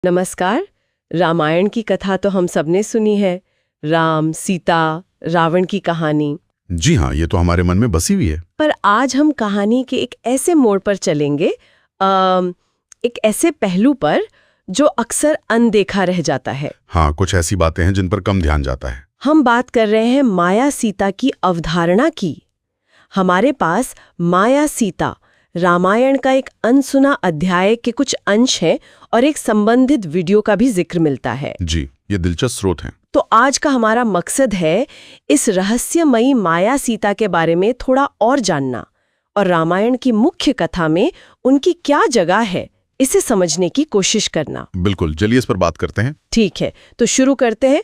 नमस्कार। रामायण की कथा तो हम सबने सुनी है, राम, सीता, रावण की कहानी। जी हाँ, ये तो हमारे मन में बसी हुई है। पर आज हम कहानी के एक ऐसे मोड़ पर चलेंगे, एक ऐसे पहलू पर जो अक्सर अनदेखा रह जाता है। हाँ, कुछ ऐसी बातें हैं जिन पर कम ध्यान जाता है। हम बात कर रहे हैं माया सीता की अवधारणा की। हमारे पास माया सीता रामायण का एक अनसुना अध्याय के कुछ अंश हैं और एक संबंधित वीडियो का भी जिक्र मिलता है। जी, ये दिलचस्प स्रोत हैं। तो आज का हमारा मकसद है इस रहस्यमयी माया सीता के बारे में थोड़ा और जानना और रामायण की मुख्य कथा में उनकी क्या जगह है, इसे समझने की कोशिश करना। बिल्कुल, चलिए इस पर बात करते हैं। ठीक है, तो शुरू करते हैं।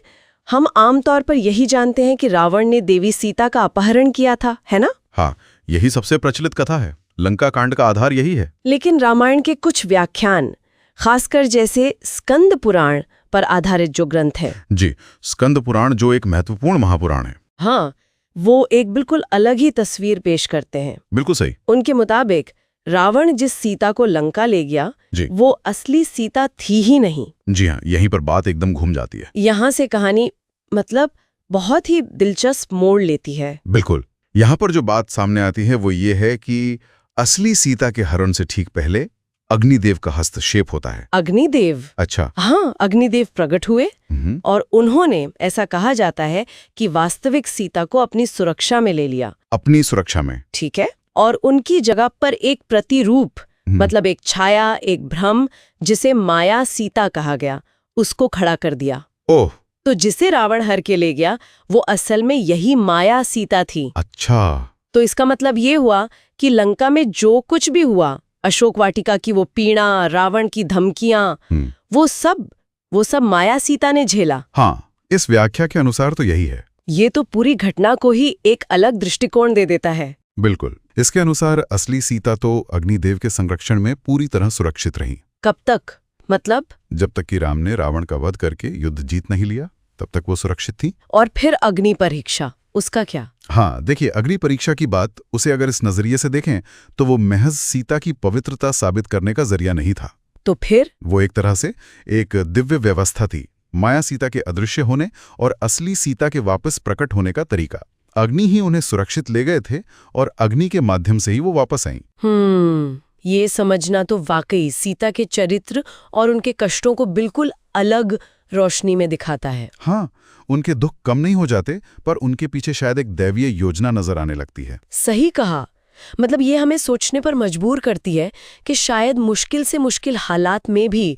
हम आमतौर पर यही जानते हैं कि रावण ने देवी सीता का अपहरण किया था, है ना? हाँ, यही सबसे प्रचलित कथा है। लंका कांड का आधार यही है। लेकिन रामायण के कुछ व्याख्यान, खासकर जैसे स्कंद पुराण पर आधारित जो ग्रंथ है, जी, स्कंद पुराण जो एक महत्वपूर्ण महापुराण है। हाँ, वो एक बिल्कुल अलग ही तस्वीर पेश करते हैं। बिल्कुल सही। उनके मुताबिक रावण जिस सीता को लंका ले गया, वो असली सीता थी ही नहीं। जी हाँ, यहीं पर बात एकदम घूम जाती है। यहाँ से कहानी बहुत ही दिलचस्प मोड़ लेती है। बिल्कुल, यहाँ पर जो बात सामने आती है वो ये है कि असली सीता के हरण से ठीक पहले अग्निदेव का हस्तक्षेप होता है। अग्निदेव? अच्छा। हाँ, अग्निदेव प्रकट हुए और उन्होंने, ऐसा कहा जाता है कि वास्तविक सीता को अपनी सुरक्षा में ले लिया। अपनी सुरक्षा में? ठीक है। और उनकी जगह पर एक प्रतिरूप, मतलब एक छाया, एक भ्रम, जिसे माया सीता कहा गया, उसको खड़ा कर दिया। ओह! तो जिसे रावण हर के ले गया, वो असल में यही माया सीता थी। अच्छा। तो इसका मतलब ये हुआ कि लंका में जो कुछ भी हुआ, अशोक वाटिका की वो पीड़ा, रावण की धमकियां, वो सब माया सीता ने झेला। हाँ, इस व्याख्या के अनुसार तो यही है। ये तो पूरी घटना को ही एक अलग दृष्टिकोण दे देता है। बिल्कुल। इसके अनुसार असली सीता तो अग्निदेव के संरक्षण में पूरी तरह सुरक्षित रही। कब तक? मतलब जब तक कि राम ने रावण का वध करके युद्ध जीत नहीं लिया, तब तक वो सुरक्षित थी। और फिर अग्नि परीक्षा, उसका क्या? हाँ, देखिए, अग्नि परीक्षा की बात, उसे अगर इस नजरिए से देखें तो वो महज सीता की पवित्रता साबित करने का जरिया नहीं था। तो फिर? वो एक तरह से एक दिव्य व्यवस्था थी, माया सीता के अदृश्य होने और असली सीता के वापस प्रकट होने का तरीका। अग्नि ही उन्हें सुरक्षित ले गए थे और अग्नि के माध्यम से ही वो वापस आईं। ये समझना तो वाकई सीता के चरित्र और उनके कष्टों को बिल्कुल अलग रोशनी में दिखाता है। हाँ, उनके दुख कम नहीं हो जाते, पर उनके पीछे शायद एक दैवीय योजना नजर आने लगती है। सही कहा। मतलब ये हमें सोचने पर मजबूर करती है कि शायद मुश्किल से मुश्किल हालात में भी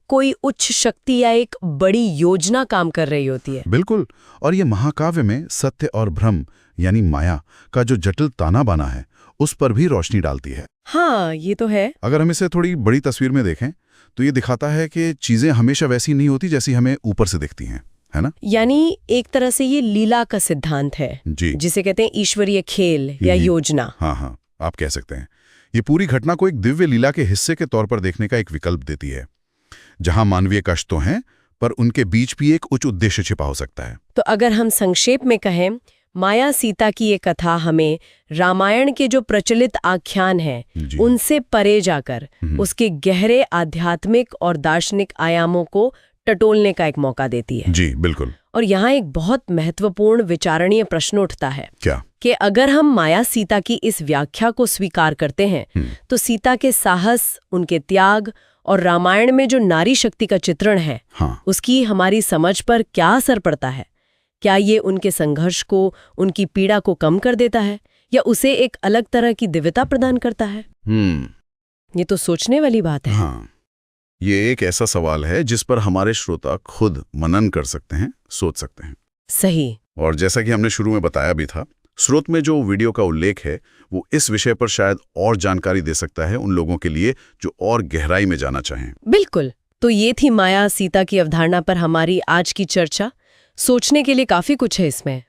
कोई उच्च शक्ति या एक बड़ी योजना काम कर रही होती है। बिल्कुल। और ये महाकाव्य में सत्य और भ्रम यानी माया का जो जटिल ताना बाना है, उस पर भी रोशनी डालती है। हाँ, ये तो है। अगर हम इसे थोड़ी बड़ी तस्वीर में देखें तो ये दिखाता है कि चीजें हमेशा वैसी नहीं होती जैसी हमें ऊपर से दिखती हैं, है ना? यानी एक तरह से ये लीला का सिद्धांत है, जिसे कहते हैं ईश्वरीय खेल या योजना। हाँ, आप कह सकते हैं। ये पूरी घटना को एक दिव्य लीला के हिस्से के तौर पर देखने का एक विकल्प देती है, जहां मानवीय कष्ट तो हैं, पर उनके बीच भी एक उच्च उद्देश्य छिपा हो सकता है। तो अगर हम संक्षेप में कहें, माया सीता की ये कथा हमें रामायण के जो प्रचलित आख्यान हैं, उनसे परे जाकर उसके गहरे आध्यात्मिक और दार्शनिक आयामों को टटोलने का एक मौका देती है। जी, बिल्कुल। और यहाँ एक बहुत महत्वपूर्ण विचारणीय प्रश्न उठता है। क्या? कि अगर हम माया सीता की इस व्याख्या को स्वीकार करते हैं, तो सीता के साहस, उनके त्याग और रामायण में जो नारी शक्ति का चित्रण है, उसकी हमारी समझ पर क्या असर पड़ता है? क्या ये उनके संघर्ष को, उनकी पीड़ा को कम कर देता है या उसे एक अलग तरह की दिव्यता प्रदान करता है? ये तो सोचने वाली बात है। हाँ, ये एक ऐसा सवाल है जिस पर हमारे श्रोता खुद मनन कर सकते हैं, सोच सकते हैं। सही। और जैसा कि हमने शुरू में बताया भी था, स्रोत में जो वीडियो का उल्लेख है वो इस विषय पर शायद और जानकारी दे सकता है उन लोगों के लिए जो और गहराई में जाना चाहें। बिल्कुल। तो ये थी माया सीता की अवधारणा पर हमारी आज की चर्चा। सोचने के लिए काफी कुछ है इसमें।